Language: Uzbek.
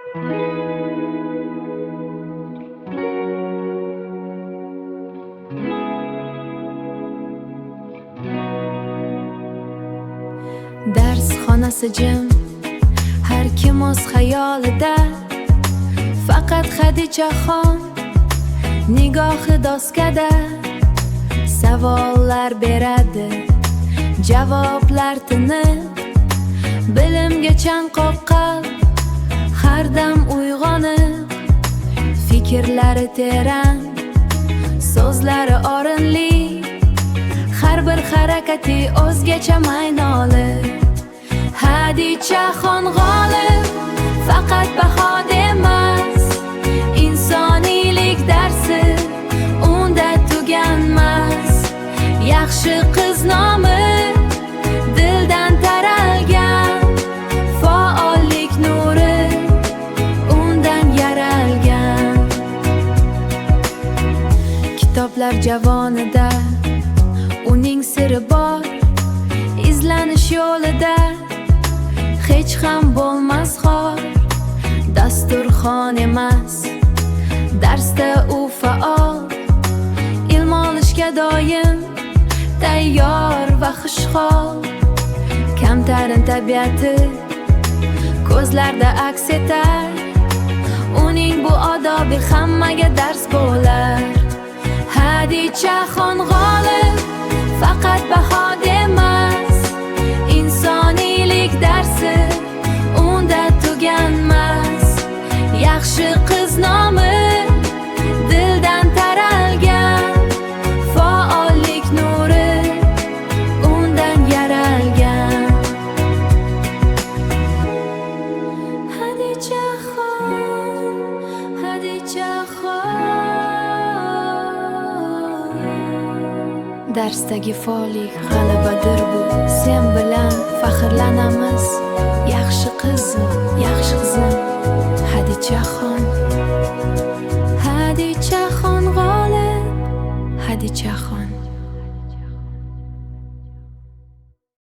Dars xonasi jim, har kim o'z xayolida. Faqat Xadichaxon nigohi doskada. Savollar beradi, javoblar tiniq. Bilimga chanqoq qalb har dam uyg'onib. Fikrlari teran, so'zlari o'rinli. Har bir harakati o'zgacha ma'noli. Xadichaxon g'olib, faqat bahoda emas. Insoniylik darsi unda tuganmas. Yaxshi qiz nomi dildan taralgan. Faollik nuri undan yaralgan. Kitoblar javonida uning siri bor. Izlanish yo'lida hech ham bo'lmas xor. Dasturxon emas, darsda u faol. Ilm olishga doim tayyor va xushhol. Kamtarin tabiati ko'zlarda aks etar. Uning bu odobi hammaga dars bo'lar. Xadichaxon g'olib, faqat bahoda emas. Insoniylik darsi unda tuganmas. Yaxshi qiz nomi dildan taralgan. Faollik nuri undan yaralgan. Xadichaxon, Xadichaxon. Darsdagi faollik g'alabadir bu. Sen bilan faxrlanamiz. Yaxshi qizim, yaxshi qizim. Xadichaxon, Xadichaxon g'olib, Xadichaxon.